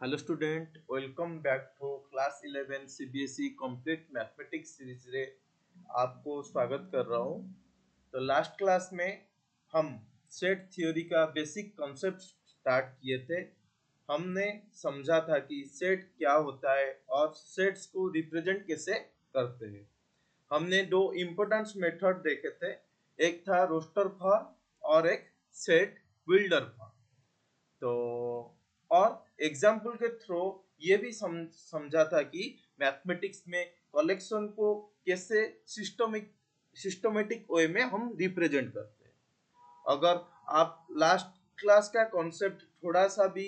Hello student, welcome back to class 11 CBSE complete mathematics series रे आपको स्वागत कर रहा हूँ। तो लास्ट क्लास में हम सेट थ्योरी का बेसिक कॉन्सेप्ट स्टार्ट किए थे। हमने समझा था कि सेट क्या होता है और सेट्स को रिप्रेजेंट कैसे करते हैं। हमने दो इम्पोर्टेंट मेथड देखे थे, एक था रोस्टर फॉर्म और एक सेट बिल्डर फॉर्म। तो और एग्जाम्पल के थ्रू ये भी समझा था कि मैथमेटिक्स में कलेक्शन को कैसे सिस्टमेटिक वे में हम रिप्रेजेंट करते हैं। अगर आप लास्ट क्लास का कॉन्सेप्ट थोड़ा सा भी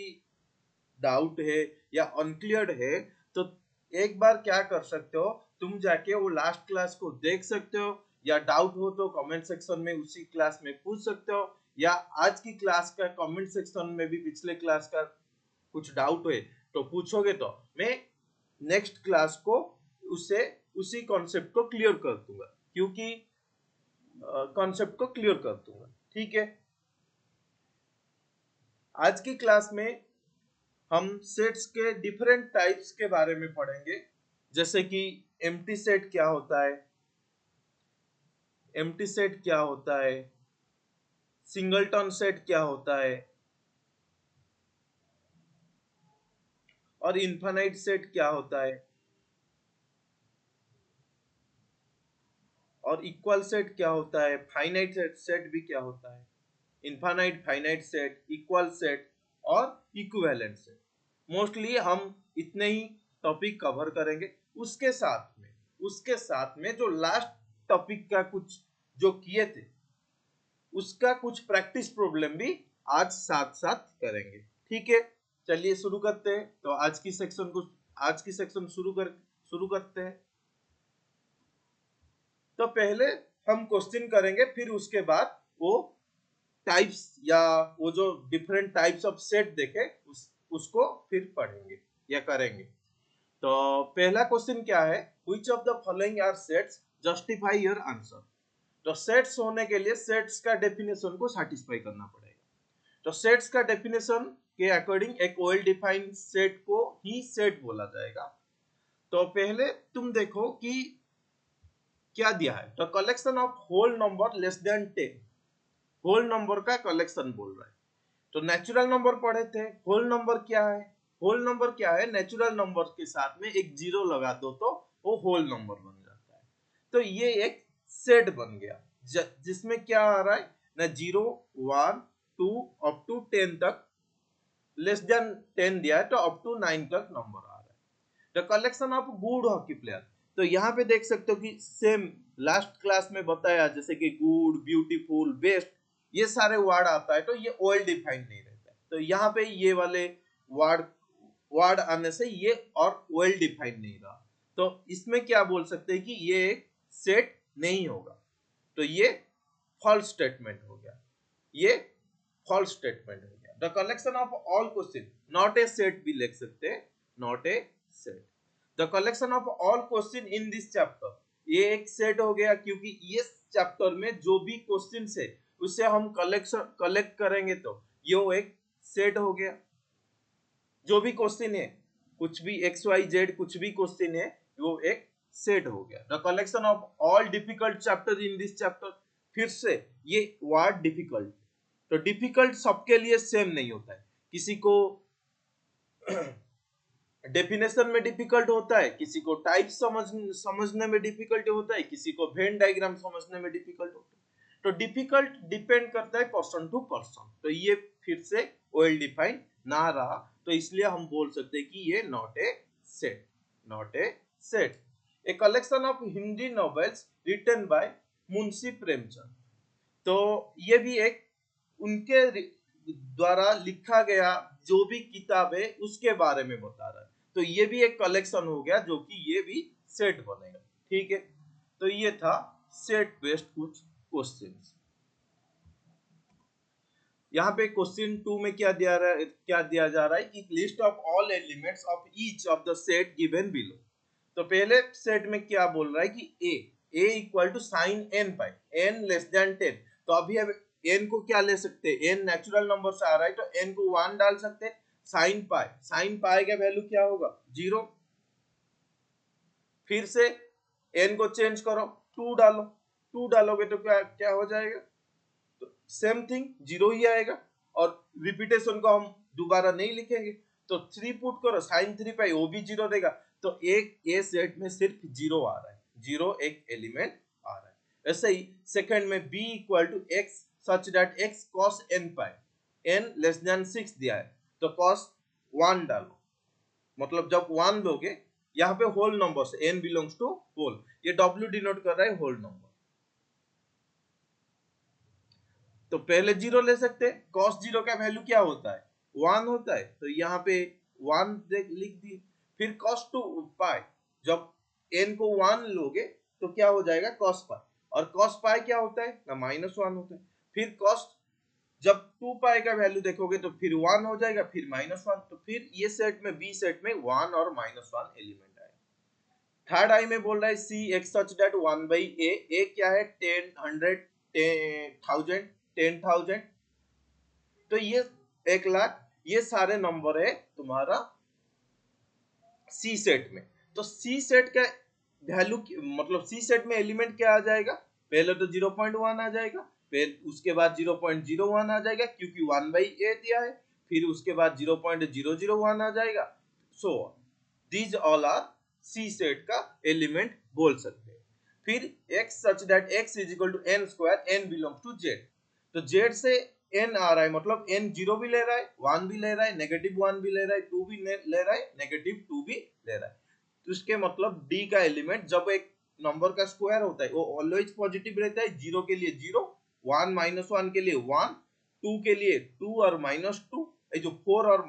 डाउट है या अनक्लियर है तो एक बार क्या कर सकते हो, तुम जाके वो लास्ट क्लास को देख सकते हो, या डाउट हो तो कमेंट सेक्शन में उसी क्लास में पूछ सकते हो, या आज की क्लास का कमेंट सेक्शन में भी पिछले क्लास का कुछ डाउट है तो पूछोगे तो मैं नेक्स्ट क्लास को उसे उसी कॉन्सेप्ट को क्लियर कर दूंगा, क्योंकि कॉन्सेप्ट को क्लियर कर दूंगा। ठीक है, आज की क्लास में हम सेट्स के डिफरेंट टाइप्स के बारे में पढ़ेंगे, जैसे कि एम्प्टी सेट क्या होता है, एम्प्टी सेट क्या होता है, सिंगलटन सेट क्या होता है, और इनफाइनाइट सेट क्या होता है, और इक्वल सेट क्या होता है, फाइनाइट सेट भी क्या होता है, infinite finite set, equal set और इक्विवेलेंट सेट। मोस्टली हम इतने ही टॉपिक कवर करेंगे। उसके साथ में जो लास्ट टॉपिक का कुछ जो किए थे उसका कुछ प्रैक्टिस प्रॉब्लम भी आज साथ साथ करेंगे। ठीक है, चलिए शुरू करते हैं। तो आज की सेक्शन शुरू करते हैं। तो पहले हम क्वेश्चन करेंगे, फिर उसके बाद वो टाइप्स या वो जो डिफरेंट टाइप्स ऑफ सेट देखे उसको फिर पढ़ेंगे या करेंगे। तो पहला क्वेश्चन क्या है, which of the following are sets, justify your answer. तो सेट्स होने के लिए सेट्स का डेफिनेशन को सेटिस्फाई करना पड़ेगा। तो सेट्स का डेफिनेशन के अकॉर्डिंग एक वेल डिफाइंड सेट को ही सेट बोला जाएगा। तो पहले तुम देखो कि क्या दिया है। तो collection of whole number less than 10, whole number का कलेक्शन बोल रहा है। तो नेचुरल नंबर पढ़े थे, होल नंबर क्या है, होल नंबर क्या है, नेचुरल नंबर के साथ में एक जीरो लगा दो तो वो होल नंबर बन जाता है। तो ये एक सेट बन गया जिसमें क्या आ रहा है ना, 0 1 2 अप टू 10 तक, लेस देन 10 दिया है तो अप टू 9 तक नंबर आ रहा है। The collection of good hockey player. तो यहाँ पे देख सकते हो कि सेम लास्ट क्लास में बताया, जैसे कि गुड, ब्यूटीफुल, बेस्ट, ये सारे वर्ड आता है तो ये वेल डिफाइंड नहीं रहता है। तो यहाँ पे ये वाले वर्ड वर्ड आने से ये और वेल डिफाइंड नहीं रहा। तो इसमें क्या बोल सकते हैं कि ये एक सेट नहीं होगा। तो ये फॉल्स स्टेटमेंट हो गया, ये फॉल्स स्टेटमेंट हो गया। The collection of all question, not a set भी लिख सकते हैं, not a set. The collection of all question in this chapter, ये एक सेट हो गया क्योंकि ये चैप्टर में जो भी क्वेश्चन है उसे हम कलेक्ट करेंगे तो ये एक सेट हो गया। जो भी क्वेश्चन है, कुछ भी एक्स वाई जेड कुछ भी क्वेश्चन है, वो एक सेट हो गया। The collection of all difficult chapter in this chapter, फिर से ये वर्ड डिफिकल्ट, तो डिफिकल्ट सबके लिए सेम नहीं होता है। किसी को डेफिनेशन में डिफिकल्ट होता है, किसी को टाइप समझने में डिफिकल्ट होता है, किसी को वेन डायग्राम समझने में डिफिकल्ट होता है। तो डिफिकल्ट डिपेंड करता है पर्सन टू पर्सन। तो ये फिर से वेल डिफाइंड ना रहा, तो इसलिए हम बोल सकते हैं कि ये not a set, not a set. A collection of Hindi novels written by Munshi Premchand. तो ये भी एक उनके द्वारा लिखा गया जो भी किताब है उसके बारे में बता रहा है। तो ये भी एक कलेक्शन हो गया जो कि ये भी सेट बनेगा। ठीक है, तो ये था सेट बेस्ड कुछ क्वेश्चंस। यहाँ पे क्वेश्चन 2 में क्या दिया जा रहा है कि list of all elements of each of the set given below. तो पहले सेट में क्या बोल रहा है कि a equal to sine n pi, n less than 10। तो अभी अब एन को क्या ले सकते हैं, एन नेचुरल नंबर से आ रहा है तो एन को 1 डाल सकते हैं, साइन पाई का वैल्यू क्या होगा 0। फिर से n को चेंज करो, 2 डालो, 2 डालोगे तो क्या क्या हो जाएगा, तो सेम थिंग 0 ही आएगा। और रिपीटेशन को हम दोबारा नहीं लिखेंगे, तो 3 पुट करो, साइन 3 पाई वो भी 0 देगा। तो एक ए सेट में सिर्फ 0 आ रहा है, 0 एक एलिमेंट आ रहा है। ऐसे ही सेकंड में b equal to x such that x cos n pi, n less than 6 दिया है, तो cos 1 डालो, मतलब जब 1 लोगे यहाँ पे होल नंबर से n बिलोंग्स टू होल, ये w डिनोट कर रहा है होल नंबर। तो पहले 0 ले सकते हैं, cos 0 का वैल्यू क्या होता है 1 होता है, तो यहाँ पे 1 लिख दिए। फिर cos 2 पाई, जब n को 1 लोगे तो क्या हो जाएगा cos पाई, और cos पाई क्या होता है ना -1 होता है। फिर cos जब 2 पाई का वैल्यू देखोगे तो फिर 1 हो जाएगा, फिर -1, तो फिर ये सेट में बी सेट में 1 और -1 एलिमेंट आए। थर्ड आई में बोल रहा है सी एक्स सच दैट 1 बाई ए क्या है 10 100 10,000 10,000, तो ये 1,00,000, ये सारे नंबर है तुम्हारा सी सेट में। तो सी सेट का वैल्यू मतलब सी सेट में एलिमेंट क्या आ जाएगा, पहले तो 0.1 आ जाएगा, फिर उसके बाद 0.01 आ जाएगा क्योंकि 1 बाई ए दिया है, फिर उसके बाद 0.001 आ जाएगा। So these all are C set का एलिमेंट बोल सकते हैं। फिर x such that x is equal to n square, n belongs to z, तो z से n आ रहा है, मतलब n 0 भी ले रहा है, 1 भी ले रहा है, -1 भी ले रहा है, 2 भी ले रहा है, -2 भी ले रहा है। तो इसके मतलब d का एलिमेंट जब एक नंबर का स्क्वायर होता है वो ऑलवेज पॉजिटिव रहता है, 0 के लिए 0, 1 -1 के लिए 1, 2 के लिए 2 और -2, जो 4 और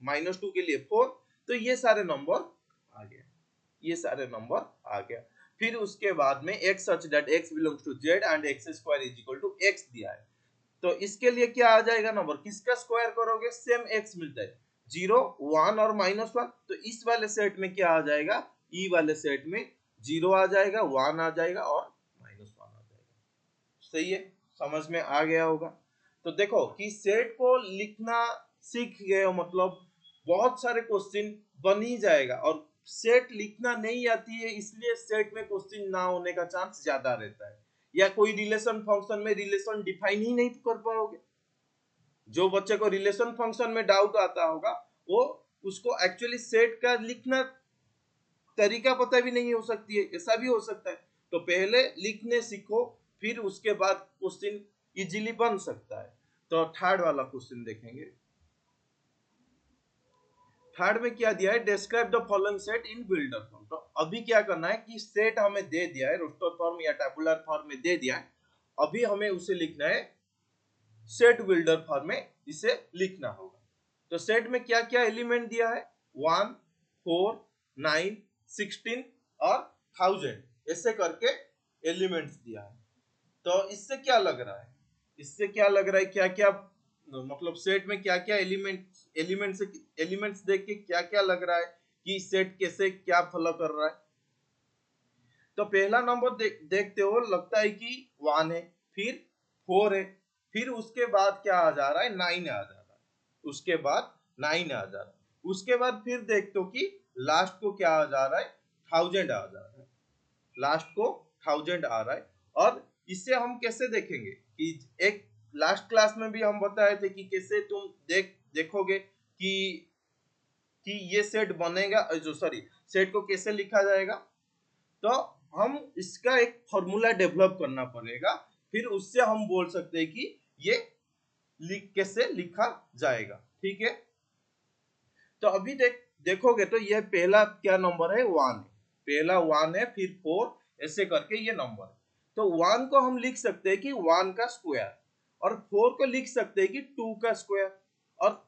-2 के लिए 4, तो ये सारे नंबर आ गया, ये सारे नंबर आ गया। फिर उसके बाद में x such that x belongs to z and x square is equal to x दिया है, तो इसके लिए क्या आ जाएगा नंबर, किसका स्क्वायर करोगे सेम x मिलता है, 0 1 और -1, तो इस वाले सेट में क्या आ जाएगा, ई वाले सेट में 0 आ जाएगा, 1 आ जाएगा और -1 आ जाएगा। सही है, समझ में आ गया होगा। तो देखो कि सेट को लिखना सीख गए हो, मतलब बहुत सारे क्वेश्चन बन ही जाएगा, और सेट लिखना नहीं आती है इसलिए सेट में क्वेश्चन ना होने का चांस ज्यादा रहता है, या कोई रिलेशन फंक्शन में रिलेशन डिफाइन ही नहीं कर पाओगे। जो बच्चे को रिलेशन फंक्शन में डाउट आता होगा वो उसको एक्चुअली सेट का लिखना तरीका पता भी नहीं हो सकती है, ऐसा भी हो सकता है। तो पहले लिखने सीखो, फिर उसके बाद क्वेश्चन इजीली बन सकता है। तो थर्ड वाला क्वेश्चन देखेंगे। थर्ड में क्या दिया है, describe the following set in builder form. तो अभी क्या करना है कि सेट हमें दे दिया है, रोस्टर फॉर्म या टेबुलर फॉर्म में दे दिया है, अभी हमें उसे लिखना है सेट बिल्डर फॉर्म में, इसे लिखना होगा। तो सेट में क्या क्या एलिमेंट दिया है, 1 4 9 16 और 1000, ऐसे करके एलिमेंट्स दिया है। तो इससे क्या लग रहा है, इससे क्या लग रहा है, क्या क्या मतलब सेट में क्या क्या एलिमेंट्स देख के क्या क्या लग रहा है कि सेट कैसे क्या फॉलो कर रहा है। तो पहला नंबर देखते हो, लगता है कि 1 है, फिर 4 है, फिर उसके बाद क्या आ जा रहा है 9 आ जा रहा है, उसके बाद 9 आ जा रहा है, उसके बाद फिर देखते हो कि लास्ट को क्या आ जा रहा है 1000 आ जा रहा है, लास्ट को 1000 आ रहा है। और इससे हम कैसे देखेंगे कि एक लास्ट क्लास में भी हम बताए थे कि कैसे तुम देखोगे कि ये सेट बनेगा, जो सॉरी सेट को कैसे लिखा जाएगा। तो हम इसका एक फॉर्मूला डेवलप करना पड़ेगा, फिर उससे हम बोल सकते हैं कि ये कैसे लिखा जाएगा, ठीक है। तो अभी देखोगे तो ये पहला क्या नंबर है 1 है, पहला 1 है, फिर 4, ऐसे करके ये नंबर है। तो 1 को हम लिख सकते हैं कि 1 का स्क्वायर, और 4 को लिख सकते हैं कि 2 का स्क्वायर, और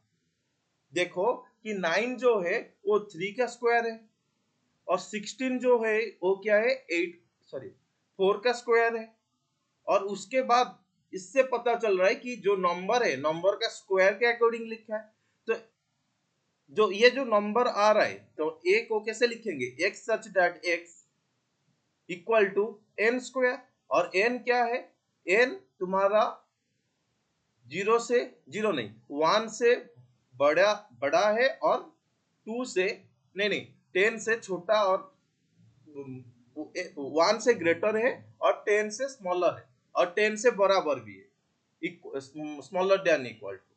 देखो कि 9 जो है वो 3 का स्क्वायर है, और 16 जो है वो क्या है 4 का स्क्वायर है। और उसके बाद इससे पता चल रहा है कि जो नंबर है नंबर का स्क्वायर के अकॉर्डिंग लिखा है। तो जो ये जो नंबर आ रहा है, तो a को कैसे लिखेंगे, x such that x equal to n square, और n क्या है, n तुम्हारा 0 से 0 नहीं 1 से बड़ा बड़ा है और 2 से नहीं 10 से छोटा और 1 से ग्रेटर है और 10 से स्मॉलर है और 10 से बराबर भी है, स्मॉलर देन इक्वल टू।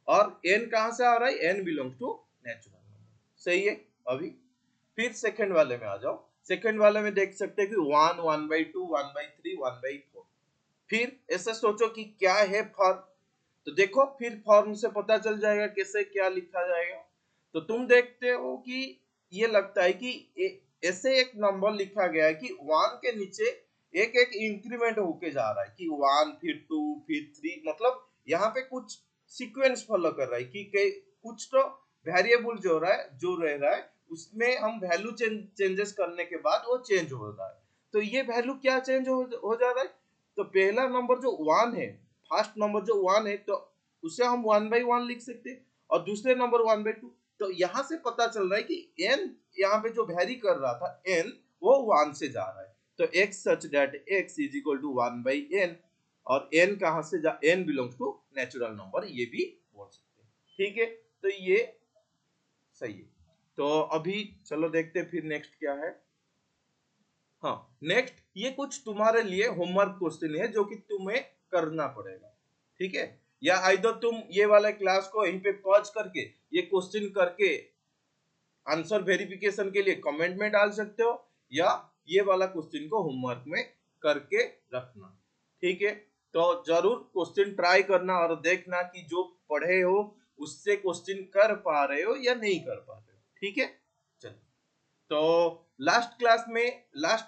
और n कहां से आ रहा है? n belongs to natural number. सही है। अभी फिर सेकंड वाले में आ जाओ। सेकंड वाले में देख सकते हैं कि 1, 1/2, 1/3, 1/4। फिर ऐसे सोचो कि क्या है फॉर्म, तो देखो फिर फॉर्म से पता चल जाएगा कैसे क्या लिखा जाएगा। तो तुम देखते हो कि ये लगता है कि ऐसे एक नंबर लिखा गया है कि 1 के नीचे एक एक इंक्रीमेंट होके जा रहा है कि 1 फिर 2 फिर 3, मतलब यहाँ पे कुछ सीक्वेंस फॉलो कर रहा है कि कुछ तो वेरिएबल जो रह रहा है उसमें हम वैल्यू चेंजेस करने के बाद वो चेंज हो रहा है। तो ये वैल्यू क्या चेंज हो जा रहा है? तो पहला नंबर जो 1 है, फर्स्ट नंबर जो 1 है, तो उसे हम 1/1 लिख सकते हैं और दूसरे नंबर 1/2। तो यहाँ से पता चल रहा है कि n यहाँ पे जो वैरी कर रहा था n वो 1 से जा रहा है। तो x such that x is equal to 1/n और n कहां से n belongs to natural number, ये भी बोल सकते हैं। ठीक है, तो ये सही है। तो अभी चलो देखते हैं फिर नेक्स्ट क्या है। हाँ, नेक्स्ट ये कुछ तुम्हारे लिए होमवर्क क्वेश्चन है जो कि तुम्हें करना पड़ेगा। ठीक है, या आइदर तुम ये वाला क्लास को यहीं पे पॉज करके ये क्वेश्चन करके आंसर वेरिफिकेशन के लिए कमेंट में डाल सकते हो, या ये वाला क्वेश्चन को होमवर्क में करके रखना। ठीक है, तो जरूर क्वेश्चन ट्राई करना और देखना कि जो पढ़े हो उससे क्वेश्चन कर पा रहे हो या नहीं कर पा रहे हो। ठीक है, चलो। तो लास्ट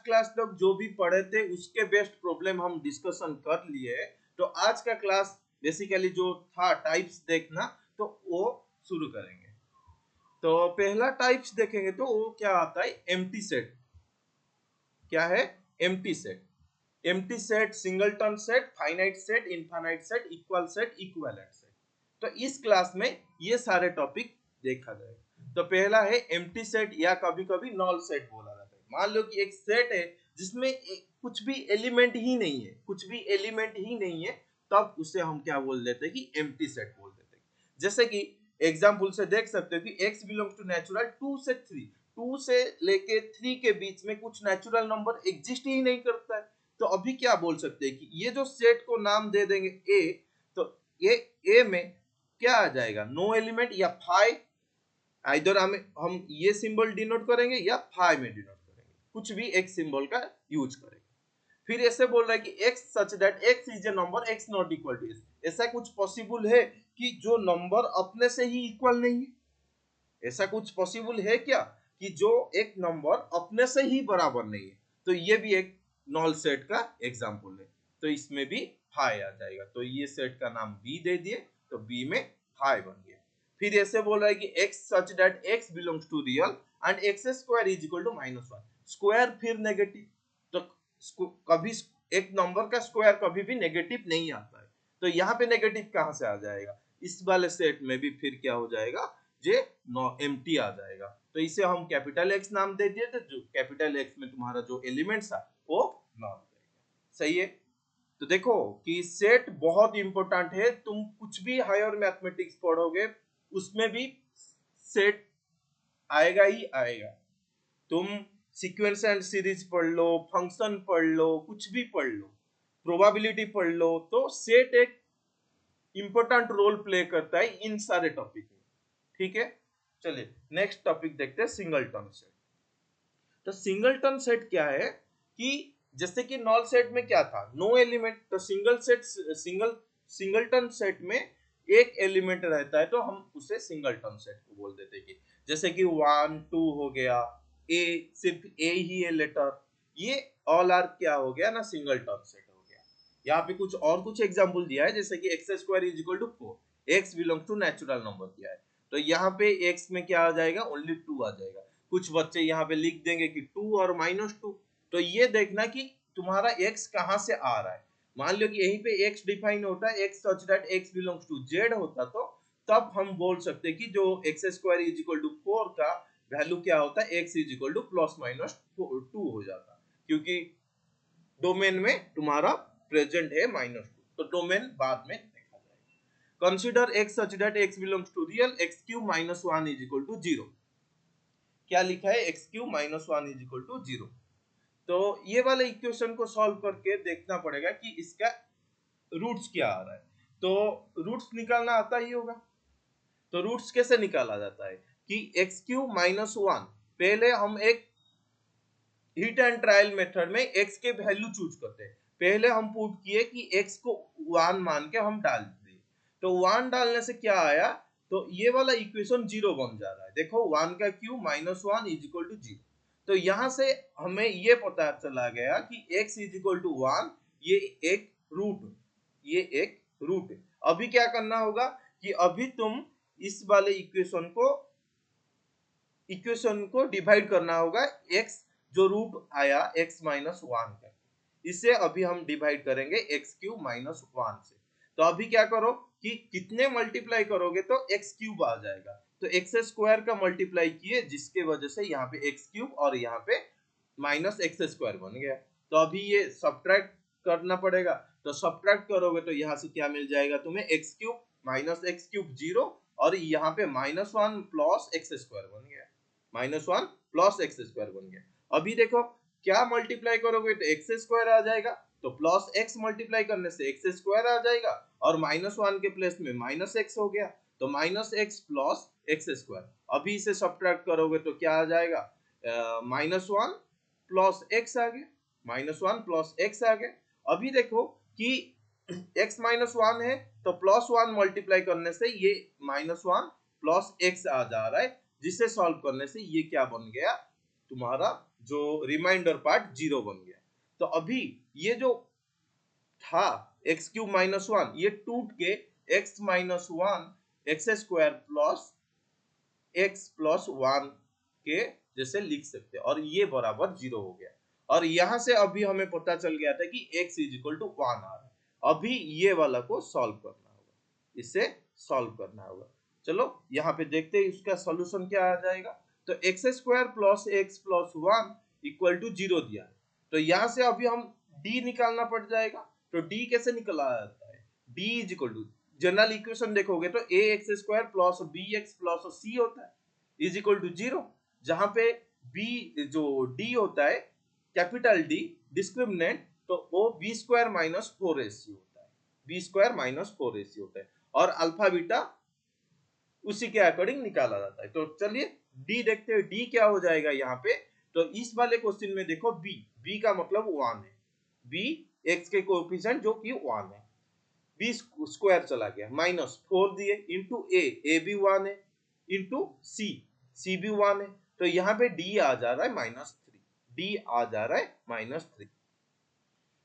क्लास तक जो भी पढ़े थे उसके बेस्ट प्रॉब्लम हम डिस्कशन कर लिए। तो आज का क्लास बेसिकली जो था टाइप्स देखना, तो वो शुरू करेंगे। तो पहला टाइप्स देखेंगे तो वो क्या आता है? Empty set. क्या है? Empty set. Empty set, singleton set, finite set, infinite set, equal set, equivalent set. तो इस क्लास में ये सारे टॉपिक देखा जाएगा। तो पहला है एम्प्टी सेट या कभी कभी नॉल सेट बोला जाता है। मान लो कि एक सेट है जिसमें कुछ भी एलिमेंट ही नहीं है, कुछ भी एलिमेंट ही नहीं है, तब उसे हम क्या बोल देते हैं कि एम्प्टी सेट बोल देते हैं। जैसे कि एग्जाम्पल से देख सकते हो कि x बिलोंग्स टू नेचुरल 2 से 3, 2 से लेके 3 के बीच में कुछ नेचुरल नंबर एग्जिस्ट ही नहीं करता है। तो अभी क्या बोल सकते हैं कि ये जो सेट को नाम दे देंगे a, तो ये a में क्या आ जाएगा? नो एलिमेंट या फाई, आइदर हम ये सिंबल डिनोट करेंगे या फाई में डिनोट करेंगे, कुछ भी एक सिंबल का यूज करेंगे। फिर ऐसे बोल रहा है कि x such that x is a number x not equal to s। ऐसा कुछ पॉसिबल है कि जो नंबर अपने से ही इक्वल नहीं है? ऐसा कुछ पॉसिबल है क्या कि जो एक नंबर अपने से ही बराबर नहीं है? तो ये भी एक नॉल सेट का एग्जांपल है। तो इसमें भी फाई आ जाएगा। तो ये सेट का नाम b दे दिए, तो b में फाई बन गया। फिर ऐसे बोल रहा है कि x such that x belongs to real and x square is equal to -1। Square फिर नेगेटिव, तो कभी एक नंबर का स्क्वायर कभी भी नेगेटिव नहीं आता है। तो यहाँ पे नेगेटिव कहां से आ जाएगा? इस वाले सेट में भी फिर क्या हो जाएगा? जे एम्प्टी आ जाएगा। तो इसे हम कैपिटल एक्स नाम दे दिए थे। जो कैपिटल एक्स में तुम्हारा जो एलिमेंट्स था वो नॉन रहेगा। सही है। तो देखो कि सेट बहुत इंपॉर्टेंट है। तुम कुछ भी हायर मैथमेटिक्स पढ़ोगे उसमें भी सेट आएगा ही आएगा। तुम सीक्वेंस एंड सीरीज पढ़ लो, फंक्शन पढ़ लो, कुछ भी पढ़ लो, प्रोबेबिलिटी पढ़ लो, तो सेट एक इंपॉर्टेंट रोल प्ले करता है इन सारे टॉपिक में। ठीक है, चलिए नेक्स्ट टॉपिक देखते हैं, सिंगलटन सेट। तो सिंगलटन सेट क्या है कि जैसे कि नॉल सेट में क्या था? No element. तो सिंगलटन सेट में एक एलिमेंट रहता है, तो हम उसे सिंगलटन सेट को बोल देते हैं। कि जैसे कि 1 2 हो गया, ए सिर्फ ए ही है लेटर, ये ऑल आर क्या हो गया ना? सिंगलटन सेट हो गया। यहाँ पे कुछ एग्जांपल दिया है, जैसे कि x square is equal to 4, x belongs to natural number दिया है। तो यहाँ पे x में क्या आ जाएगा? ओनली 2 आ जाएगा। कुछ बच्चे यहाँ पे लिख देंगे कि 2 और -2। तो ये देखना कि तुम्हारा x कहां से आ रहा है। मान लो कि यहीं पे x डिफाइन होता है, x such that x belongs to z होता, तो तब हम बोल सकते हैं कि जो x square is equal to 4 का वैल्यू क्या होता है? x इज इक्वल टू +-2 हो जाता, क्योंकि डोमेन में तुम्हारा प्रेजेंट है -2। तो डोमेन बाद में देखा जाएगा। Consider x such that x belongs to real x cube minus 1 is equal to 0। क्या लिखा है, x cube minus 1 is equal to 0। तो ये वाले इक्वेशन को सॉल्व करके देखना पड़ेगा कि इसका रूट्स क्या आ रहा है। तो रूट्स निकालना आता ही होगा। तो रूट्स कैसे निकाला जाता है कि x क्यूब माइनस 1, पहले हम एक हिट एंड ट्रायल मेथड में x के वैल्यू चूज करते हैं। पहले हम पुट किए कि x को 1 मान के हम डाल दिए, तो 1 डालने से क्या आया, तो ये वाला इक्वेशन 0 बन जा रहा है। देखो 1 का cube minus 1 is equal to 0। तो यहां से हमें ये पता चला गया कि x इज इक्वल टू 1, ये एक रूट, ये एक रूट है। अभी क्या करना होगा कि अभी तुम इस वाले इक्वेशन को डिवाइड करना होगा, x जो रूट आया x माइनस 1 का, इसे अभी हम डिवाइड करेंगे x क्यूब माइनस 1 से। तो अभी क्या करो कि कितने मल्टीप्लाई करोगे तो x क्यूब आ जाएगा, तो एक्स स्क्वायर का मल्टीप्लाई किए, जिसके वजह से यहाँ पे x क्यूब और यहाँ पे माइनस एक्स स्क्वायर बन गया। तो अभी ये सब्ट्रैक्ट करना पड़ेगा, तो सब्ट्रैक्ट करोगे तो यहाँ से क्या मिल जाएगा तुम्हें, x cube minus x cube 0, और यहाँ पे माइनस 1 प्लस एक्स स्क्वायर बन गया, माइनस 1 प्लस एक्स स्क्वायर बन गया। अभी देखो क्या मल्टीप्लाई करोगे तो एक्स स्क्वायर आ जाएगा, तो प्लस एक्स मल्टीप्लाई करने से एक्स स्क्वायर आ जाएगा, और माइनस 1 के प्लेस में माइनस एक्स हो गया, तो minus x plus x square. अभी इसे सब्ट्रैक्ट करोगे तो क्या आ जाएगा, माइनस 1 प्लस एक्स आ गया, माइनस 1 प्लस एक्स आ गया। अभी देखो कि x माइनस 1 है, तो प्लस 1 मल्टीप्लाई करने से ये माइनस 1 प्लस एक्स आ जा रहा है, जिसे सॉल्व करने से ये क्या बन गया, तुम्हारा जो रिमाइंडर पार्ट 0 बन गया। तो अभी ये जो था एक्स क्यूब माइनस 1, ये टूट के x minus 1 x square plus x plus 1 के जैसे लिख सकते हैं, और ये बराबर 0 हो गया। और यहां से अभी हमें पता चल गया था कि x इज इक्वल टू 1 आ रहा है। अभी ये वाला को सॉल्व करना होगा, इसे सॉल्व करना होगा। चलो यहाँ पे देखते हैं इसका सॉल्यूशन क्या आ जाएगा। तो x square plus x plus 1 equal to 0 दिया है, तो यहाँ से अभी हम d निकालना पड़ जाएगा। तो d कैसे निकला जाता है, d is equal to, general equation देखोगे तो a x square plus b x plus c होता है इज इक्वल टू 0, जहां पे b जो d होता है कैपिटल D डिस्क्रिमिनेंट, तो वो बी स्क्वायर माइनस 4ac होता है, बी स्क्वायर माइनस 4ac होता है, और अल्फा बीटा उसी के अकॉर्डिंग निकाला जाता है। तो चलिए d देखते हैं, d क्या हो जाएगा यहाँ पे। तो इस वाले क्वेश्चन में देखो b का मतलब 1 है, b x के कोएफिशिएंट जो कि 1 है, बी स्क्वायर चला गया, माइनस 4 दिए, इंटू ए भी 1 है, इंटू सी भी 1 है, तो यहाँ पे डी आ जा रहा है माइनस 3, डी आ जा रहा है माइनस 3।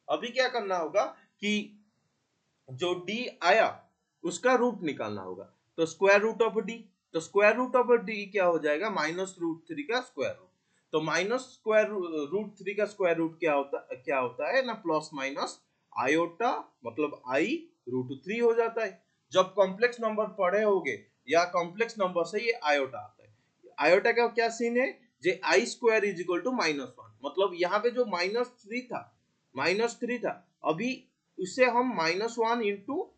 अभी क्या करना होगा कि जो डी आया उसका रूट निकालना होगा, तो स्क्वायर रूट ऑफ डी, तो स्क्वायर रूट ऑफ डी क्या हो जाएगा, माइनस रूट 3 का स्क्वायर रूट। तो माइनस स्क्वायर रूट 3 का स्क्वायर रूट क्या होता है ना, प्लस माइनस आयोटा, मतलब आई रूट 3 हो जाता है। जब कॉम्प्लेक्स नंबर पढ़े होगे या कॉम्प्लेक्स नंबर से ये आयोटा आता है, आयोटा का क्या सीन है, J I square is equal to minus 1, मतलब यहाँ पे जो माइनस थ्री था, अभी उसे हम माइनस 1 इंटू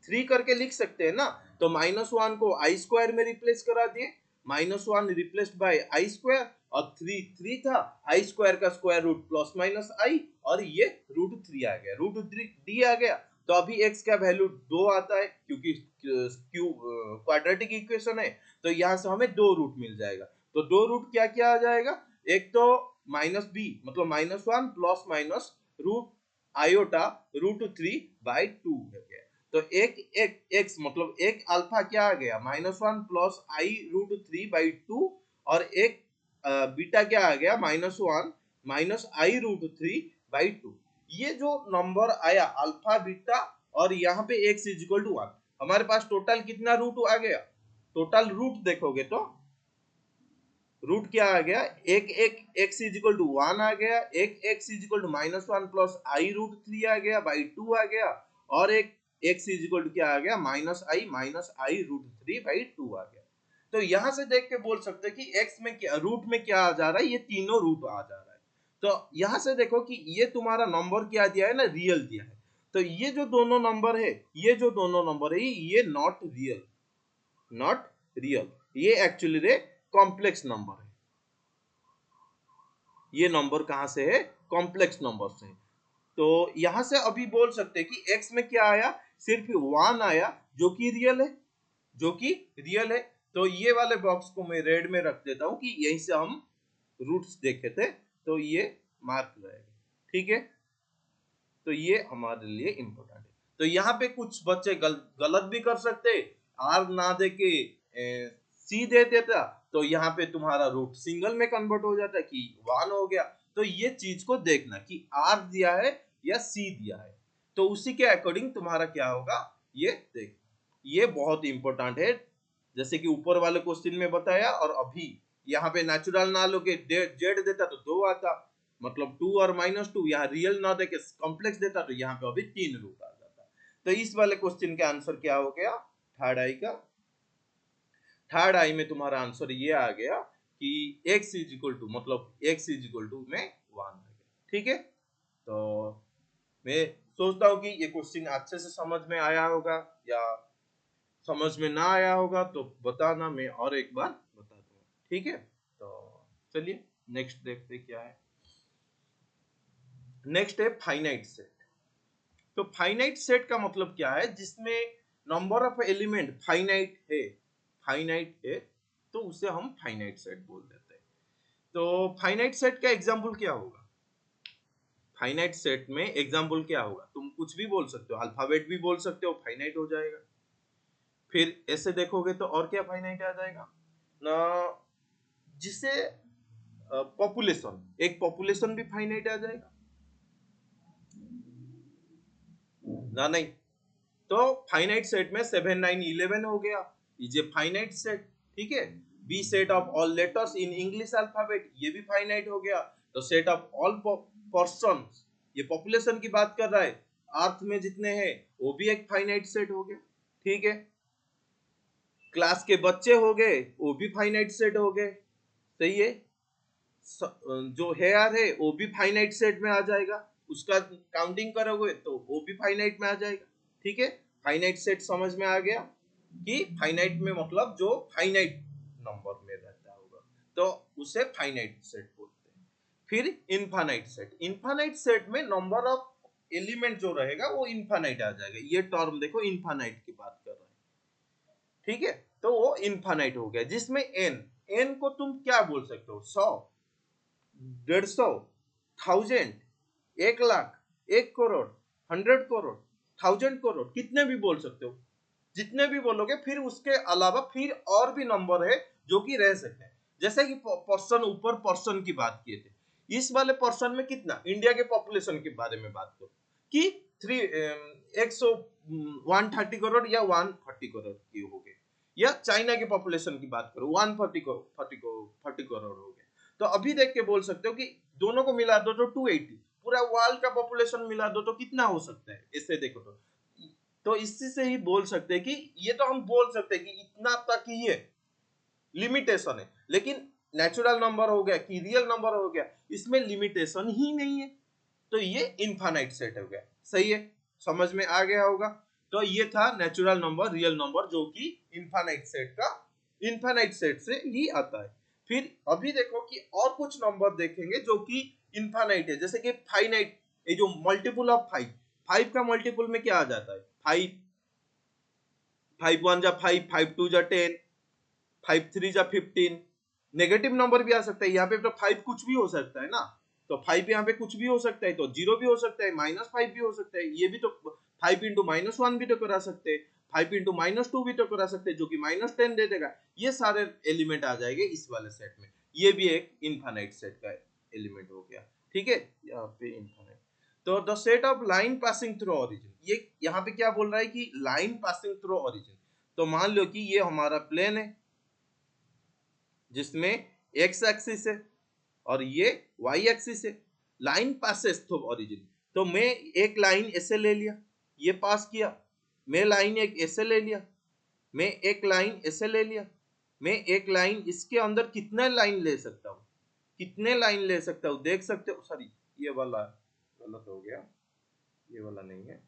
3 करके लिख सकते हैं ना। तो माइनस 1 को आई स्क्वायर में रिप्लेस करा दिए, minus 1 replaced by I square, और 3 था, आई स्क्वायर का स्क्वायर रूट प्लस माइनस आई, और ये रूट 3 आ गया, रूट 3 डी आ गया। तो अभी x का वैल्यू 2 आता है, क्योंकि क्वाड्रेटिक इक्वेशन है, तो यहाँ से हमें 2 रूट मिल जाएगा। तो 2 रूट क्या क्या आ जाएगा, एक तो माइनस बी मतलब minus 1 plus minus root iota root 3 by 2 है गया। तो एक एक्स मतलब एक अल्फा क्या आ गया, minus 1 plus i root 3 by 2, और एक बीटा क्या आ गया, minus 1 minus i root 3 by 2। ये जो नंबर आया अल्फा बीटा, और यहाँ पे x इज इक्वल टू 1, हमारे पास टोटल कितना रूट आ गया, टोटल रूट देखोगे तो रूट क्या आ गया, एक x इज इक्वल टू 1 आ गया, एक x is equal to minus 1 plus i root 3 आ गया बाई 2 आ गया, और एक x इज इक्वल टू क्या आ गया, माइनस आई रूट 3 बाई 2 आ गया। तो यहां से देख के बोल सकते हैं कि x में क्या, रूट में क्या आ जा रहा है, ये तीनों रूट आ जा रहा है। तो यहां से देखो कि ये तुम्हारा नंबर क्या दिया है ना, रियल दिया है। तो ये जो दोनों नंबर है, ये जो दोनों नंबर है, ये नॉट रियल, नॉट रियल, ये एक्चुअली रे कॉम्प्लेक्स नंबर है। ये नंबर कहां से है? कॉम्प्लेक्स नंबर से। तो यहां से अभी बोल सकते हैं कि x में क्या आया? सिर्फ 1 आया, जो कि रियल है, जो कि रियल है। तो ये वाले बॉक्स को मैं रेड में रख देता हूं कि यहीं से हम रूट्स देखे थे, तो ये मार्क रहेगा, ठीक है। तो ये हमारे लिए इंपॉर्टेंट है। तो यहाँ पे कुछ बच्चे गलत भी कर सकते, आर ना दे के सी दे देता, तो यहाँ पे तुम्हारा रूट सिंगल में कन्वर्ट हो जाता कि 1 हो गया। तो ये चीज को देखना कि आर दिया है या सी दिया है, तो उसी के अकॉर्डिंग तुम्हारा क्या होगा ये देख। ये बहुत इंपॉर्टेंट है, जैसे कि ऊपर वाले क्वेश्चन में बताया, और अभी यहाँ पे नेचुरल ना लो के जेड देता तो 2 आता, मतलब 2 और -2, यहाँ रियल ना देके कॉम्प्लेक्स देता तो यहाँ पे अभी 3 रूट आ जाता। तो इस वाले क्वेश्चन का आंसर क्या हो गया? थर्ड आई का, थर्ड आई में तुम्हारा आंसर ये आ गया कि x इज इक्वल टू, मतलब x इज इक्वल टू में 1 आ गया, ठीक है। तो मैं सोचता हूँ कि ये क्वेश्चन अच्छे से समझ में आया होगा, या समझ में ना आया होगा तो बताना, मैं और एक बार बता दूंगा, ठीक है। तो चलिए नेक्स्ट देखते क्या है। नेक्स्ट है फाइनाइट सेट। तो फाइनाइट सेट का मतलब क्या है? जिसमें नंबर ऑफ एलिमेंट फाइनाइट है, फाइनाइट है, तो उसे हम फाइनाइट सेट बोल देते हैं। तो फाइनाइट सेट का एग्जांपल क्या होगा? फाइनाइट सेट में एग्जांपल क्या होगा? तुम कुछ भी बोल सकते हो, अल्फाबेट भी बोल सकते हो, फाइनाइट हो जाएगा। फिर ऐसे देखोगे तो और क्या फाइनाइट आ जाएगा ना, जिसे पॉपुलेशन, एक पॉपुलेशन भी फाइनाइट आ जाएगा ना, नहीं। तो फाइनाइट सेट में 7 9 11 हो गया, ये फाइनाइट सेट, ठीक है। B set of all letters in English alphabet, ये भी फाइनाइट हो गया। तो सेट ऑफ ऑल पर्सन, ये पॉपुलेशन की बात कर रहा है, अर्थ में जितने हैं, वो भी एक फाइनाइट सेट हो गया, ठीक है। क्लास के बच्चे हो गए, वो भी फाइनाइट सेट हो गए, सही है। जो हेयर है वो भी फाइनाइट सेट में आ जाएगा, उसका काउंटिंग करोगे तो वो भी फाइनाइट में आ जाएगा, ठीक है। फाइनाइट सेट समझ में आ गया कि फाइनाइट में मतलब जो फाइनाइट नंबर में रहता होगा, तो उसे फाइनाइट सेट बोलते हैं। फिर इनफाइनाइट सेट, इनफाइनाइट सेट में नंबर ऑफ एलिमेंट जो रहेगा वो इनफाइनाइट आ जाएगा। ये टर्म देखो, इनफाइनाइट की बात कर रहे हैं, ठीक है। तो वो इनफाइनाइट हो गया, जिसमें एन, एन को तुम क्या बोल सकते हो? 100, 150, 1000, 1 लाख, 1 करोड़, 100 करोड़, 1000 करोड़, कितने भी बोल सकते हो। जितने भी बोलोगे, फिर उसके अलावा फिर और भी नंबर है जो कि रह सकते हैं। जैसे कि पर्सन, ऊपर पर्सन की बात किए थे, इस वाले पर्सन में कितना, इंडिया के पॉपुलेशन के बारे में बात करो कि 130 करोड़ या 140 करोड़ की हो गए, या चाइना के पॉपुलेशन की बात करो 140 करोड़ हो गए। तो अभी देख के बोल सकते हो कि दोनों को मिला दो तो 280, पूरा वर्ल्ड का पॉपुलेशन मिला दो तो कितना हो सकता है, इससे देखो तो इसी से ही बोल सकते हैं कि ये तो हम बोल सकते हैं कि इतना तक ही है, लिमिटेशन है। लेकिन नेचुरल नंबर हो गया कि रियल नंबर हो गया, इसमें लिमिटेशन ही नहीं है, तो ये इनफाइनाइट सेट हो गया, सही है। समझ में आ गया होगा। तो ये था नेचुरल नंबर, रियल नंबर, जो कि इनफाइनाइट सेट का, इनफाइनाइट सेट से ही आता है। फिर अभी देखो कि और कुछ नंबर देखेंगे जो कि इनफाइनाइट है, जैसे कि फाइनाइट, ये जो मल्टीपल ऑफ 5, 5 का मल्टीपल में क्या आ जाता है? 5, 5 1 जा 5, 5 2 जा 10, 5 3 जा 15। नेगेटिव नंबर भी आ सकता है, यहाँ पे तो 5 कुछ भी हो सकता है ना, तो 5 यहाँ पे कुछ भी हो सकता है, तो 0 भी हो सकता है, -5 भी हो सकता है, ये भी तो 5 इंटू -1 भी तो करा सकते हैं, 5 इंटू -2 भी तो करा सकते हैं, जो कि -10 दे देगा। ये सारे एलिमेंट आ जाएंगे इस वाले सेट में, ये भी एक इनफाइनाइट सेट का एलिमेंट हो गया, ठीक है। यहाँ पे इनफाइनाइट। तो the set of line passing through origin, ये यहाँ पे क्या बोल रहा है कि लाइन पासिंग थ्रू ओरिजिन। तो मान लो कि ये हमारा प्लेन है जिसमें x एक्सिस है और ये y एक्सिस है, लाइन पासेस थ्रू ओरिजिन। तो मैं एक लाइन ऐसे ले लिया, ये पास किया, मैं लाइन एक ऐसे ले लिया, मैं एक लाइन ऐसे ले लिया, मैं एक लाइन, इसके अंदर कितने लाइन ले सकता हूँ, कितने लाइन ले सकता हूँ, देख सकते हो। सॉरी, ये वाला गलत हो गया, ये वाला नहीं है,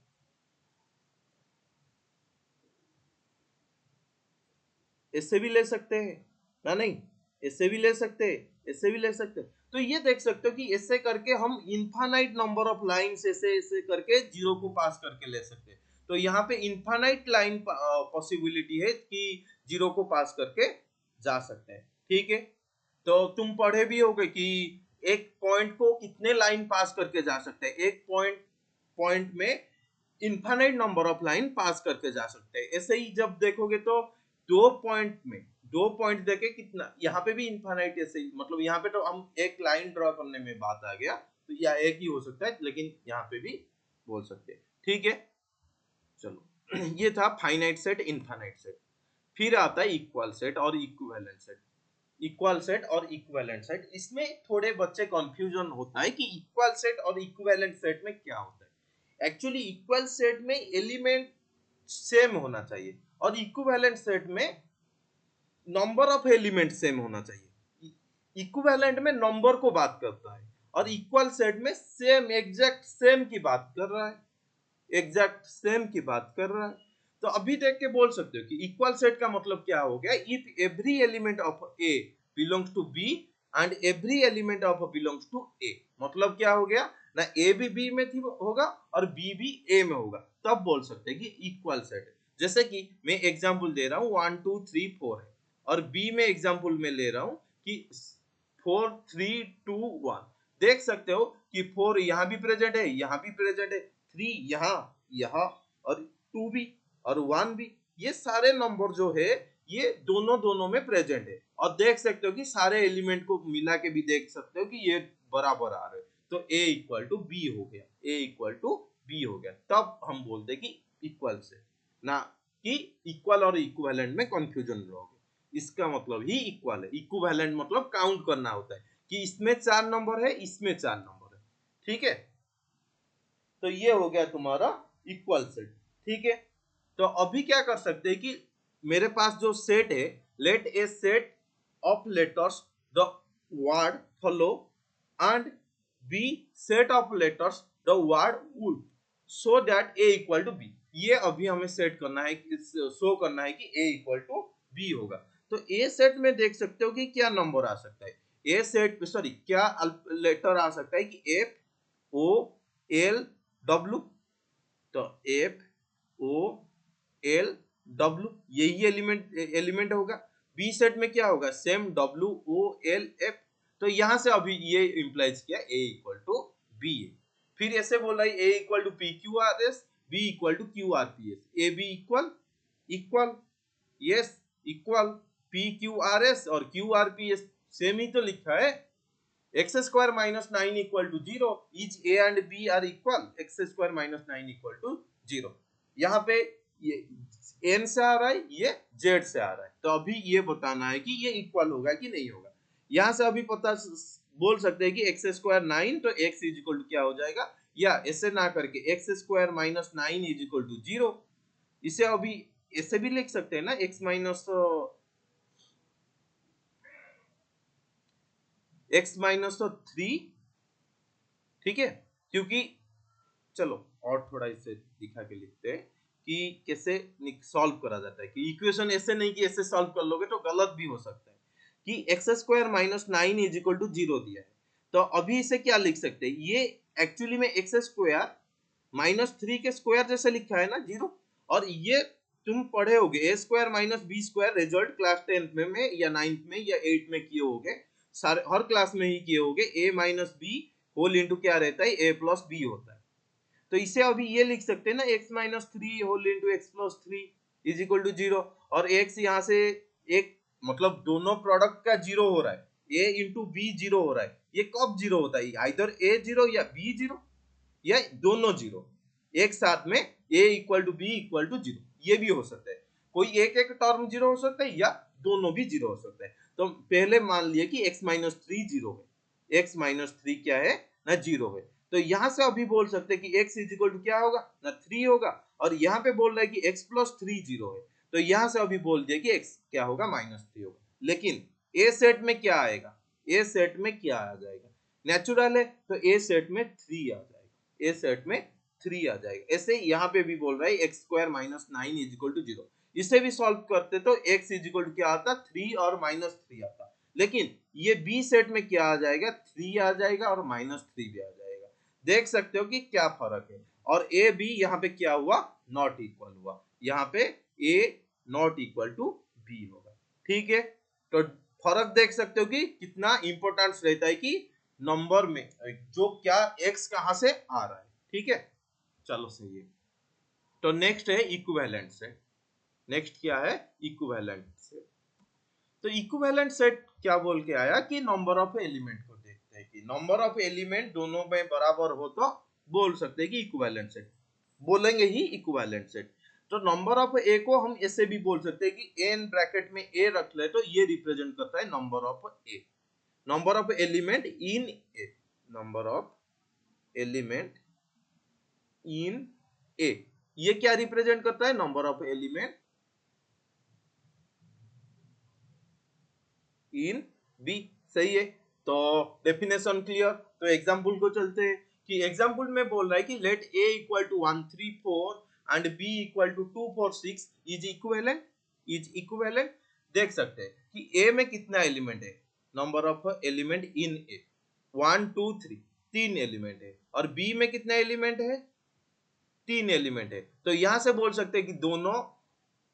ऐसे भी ले सकते हैं ना, नहीं ऐसे भी ले सकते हैं, ऐसे भी ले सकते हैं। तो ये देख सकते हो कि ऐसे करके हम इनफाइनाइट नंबर ऑफ लाइंस ऐसे ऐसे करके जीरो को पास करके ले सकते हैं। तो यहाँ पे इनफाइनाइट लाइन पॉसिबिलिटी है कि जीरो को पास करके जा सकते हैं। ठीक है, तो तुम पढ़े भी होगे कि एक पॉइंट को कितने लाइन पास करके जा सकते हैं, एक पॉइंट पॉइंट में इनफाइनाइट नंबर ऑफ लाइन पास करके जा सकते हैं। ऐसे ही जब देखोगे तो दो पॉइंट में दो पॉइंट देके कितना, यहाँ पे भी इनफाइनाइट ऐसे ही, मतलब यहाँ पे तो हम एक लाइन ड्रॉ करने में बात आ गया, तो या एक ही हो सकता है, लेकिन यहाँ पे भी बोल सकते हैं। ठीक है, चलो ये था फाइनाइट सेट, इनफाइनाइट सेट। फिर आता है इक्वल सेट और इक्विवेलेंट सेट। इक्वल सेट और इक्विवेलेंट सेट, इसमें थोड़े बच्चे कंफ्यूजन होता है कि इक्वल सेट और इक्विवेलेंट सेट में क्या होता है। एक्चुअली इक्वल सेट में एलिमेंट सेम होना चाहिए और इक्विवेलेंट सेट में नंबर ऑफ एलिमेंट सेम होना चाहिए। इक्विवेलेंट में नंबर को बात करता है और इक्वल सेट में सेम एग्जैक्ट सेम की बात कर रहा है, एग्जैक्ट सेम की बात कर रहा है। तो अभी देख के बोल सकते हो कि इक्वल सेट का मतलब क्या हो गया, if every element of A belongs to B and every element of belongs to A. मतलब क्या हो गया ना, ए भी बी में थी होगा और बी भी ए में होगा, तब बोल सकते हैं कि इक्वल सेट है। जैसे कि मैं एग्जांपल दे रहा हूँ 1 2 3 4 है, और बी में एग्जांपल में ले रहा हूँ कि 4 3 2 1। देख सकते हो कि 4 यहाँ भी प्रेजेंट है, यहाँ भी प्रेजेंट है, 3 यहाँ यहाँ और 2 भी और 1 भी, ये सारे नंबर जो है ये दोनों दोनों में प्रेजेंट है। और देख सकते हो कि सारे एलिमेंट को मिला के भी देख सकते हो कि ये बराबर आ रहे हैं। तो a इक्वल टू बी हो गया, a इक्वल टू बी हो गया, तब हम बोलते कि इक्वल से, ना कि इक्वल और इक्विवेलेंट में कंफ्यूजन रहोगे। इसका मतलब ही इक्वल है, इक्विवेलेंट मतलब काउंट करना होता है कि इसमें 4 नंबर है, इसमें 4 नंबर है। ठीक है, तो ये हो गया तुम्हारा इक्वल सेट। ठीक है, तो अभी क्या कर सकते हैं कि मेरे पास जो सेट है, let A set of letters the word follow and B set of letters the word wood so that A equal to B. ये अभी हमें सेट करना है, शो करना है कि ए इक्वल टू बी होगा। तो ए सेट में देख सकते हो कि क्या नंबर आ सकता है, ए सेट सॉरी क्या लेटर आ सकता है कि एफ ओ एल डब्ल्यू। तो एफ ओ एल डब्ल्यू यही एलिमेंट होगा। बी सेट में क्या होगा, same W O L F. तो यहां से अभी ये इंप्लाइज किया ए इक्वल टू बी है। फिर ऐसे बोल रहा है A equal to P Q R S, B equal to Q R P S. A B equal equal yes equal, P Q R S और Q R P S same ही तो लिखा है। x square minus 9 equal to 0 is a and b are equal, x square minus 9 equal to 0। यहाँ पे ये n से आ रहा है, ये z से आ रहा है, तो अभी ये बताना है कि ये इक्वल होगा कि नहीं होगा। यहाँ से अभी पता बोल सकते हैं कि x स्क्वायर 9, तो x इज इक्वल टू क्या हो जाएगा, या ऐसे ना करके x square minus 9 is equal to 0। इसे अभी ऐसे भी लिख सकते हैं ना, x माइनस x माइनस 3। ठीक है, क्योंकि चलो और थोड़ा इसे दिखा के लिखते हैं कि कैसे सॉल्व करा जाता है, कि इक्वेशन ऐसे नहीं कि ऐसे सॉल्व कर लोगे तो गलत भी हो सकता है। कि x square minus 9 is equal to 0 दिया है, तो अभी इसे क्या लिख सकते हैं, ये एक्चुअली में एक्स स्क्वायर माइनस 3 के स्क्वायर जैसे लिखा है ना 0। और ये तुम पढ़े होगे A square minus B square, result class 10th में या 9th में या 8th में किए होगे, सारे हर क्लास में ही किए होगे। ए माइनस बी होल इंटू क्या रहता है, ए प्लस बी होता है। तो इसे अभी ये लिख सकते हैं ना, x minus 3 whole into x plus 3 is equal to 0। और x यहाँ से एक मतलब दोनों प्रोडक्ट का 0 हो रहा है, a इंटू बी 0 हो रहा है। ये कब 0 होता है, आइदर a 0 या b 0 या दोनों 0 एक साथ में, a equal to b equal to 0, ये भी हो सकता है। कोई एक एक टर्म 0 हो सकता है या दोनों भी 0 हो सकता है। तो पहले मान लिया कि x माइनस 3 0 है, x माइनस 3 क्या है ना 0 है। तो यहां से अभी बोल सकते हैं कि x इज इक्वल टू क्या होगा ना 3 होगा, और यहाँ पे बोल रहा है कि x प्लस 3 0 है, तो यहां से अभी बोल दिया कि x क्या होगा माइनस 3 होगा। लेकिन a सेट में क्या आएगा, a सेट में क्या आ जाएगा, नेचुरल है तो a सेट में 3 आ जाएगा, a सेट में 3 आ जाएगा। ऐसे यहाँ पे भी बोल रहा है x square minus 9 is equal to 0। इसे भी सॉल्व करते तो x इज इक्वल टू क्या आता, 3 और -3 आता। लेकिन ये बी सेट में क्या आ जाएगा, 3 आ जाएगा और -3 भी आ जाएगा। देख सकते हो कि क्या फर्क है। और ए बी यहाँ पे क्या हुआ, नॉट इक्वल हुआ, यहाँ पे ए नॉट इक्वल टू बी होगा। ठीक है, तो फर्क देख सकते हो कि कितना इंपॉर्टेंस रहता है कि नंबर में जो क्या x कहां से आ रहा है। ठीक है, चलो सही है। तो नेक्स्ट है इक्विवेलेंट सेट। नेक्स्ट क्या है, इक्विवेलेंट सेट। तो इक्विवेलेंट सेट क्या बोल के आया कि नंबर ऑफ एलिमेंट को देखते हैं कि नंबर ऑफ एलिमेंट दोनों में बराबर हो तो बोल सकते हैं कि इक्विवेलेंट सेट, बोलेंगे ही इक्विवेलेंट सेट। तो नंबर ऑफ ए को हम ऐसे भी बोल सकते हैं कि एन ब्रैकेट में ए रख ले तो ये रिप्रेजेंट करता है number of A, number of element in A, number of element in A, ये क्या रिप्रेजेंट करता है, number of element in B. सही है, तो डेफिनेशन क्लियर। तो एग्जांपल को चलते हैं कि एग्जांपल में बोल रहा है कि let a equal to 1 3 4 and b equal to 2 4 6 is equivalent. देख सकते हैं कि a में कितना एलिमेंट है, number of element in a 1 2 3, 3 element है, और b में कितना एलिमेंट है, 3 एलिमेंट है। तो यहां से बोल सकते हैं कि दोनों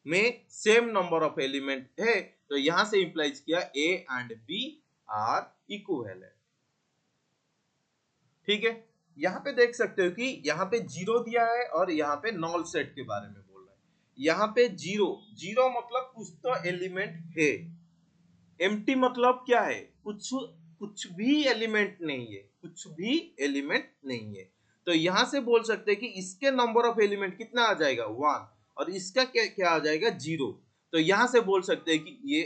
में सेम नंबर ऑफ एलिमेंट है, तो यहां से इंप्लाइज किया A and B are equivalent. ठीक है, यहां पे देख सकते हो कि यहां पे जीरो दिया है और यहां पे नॉल सेट के बारे में बोल रहा है। यहां पे जीरो, जीरो मतलब कुछ तो एलिमेंट है, एम्प्टी मतलब क्या है, कुछ कुछ भी एलिमेंट नहीं है, कुछ भी एलिमेंट नहीं है। तो यहां से बोल सकते हैं कि इसके नंबर ऑफ एलिमेंट कितना आ जाएगा 1, और इसका क्या क्या आ जाएगा 0। तो यहां से बोल सकते हैं कि ये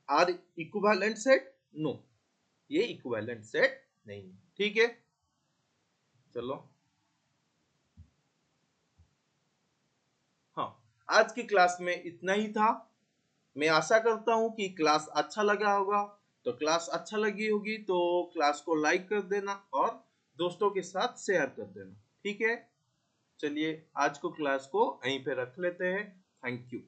आर इक्विवेलेंट सेट, नो ये इक्विवेलेंट सेट नहीं है। ठीक है, चलो हाँ, आज की क्लास में इतना ही था। मैं आशा करता हूँ कि क्लास अच्छा लगा होगा। तो क्लास अच्छा लगी होगी तो क्लास को लाइक कर देना और दोस्तों के साथ शेयर कर देना। ठीक है, चलिए आज को क्लास को यहीं पे रख लेते हैं। Thank you.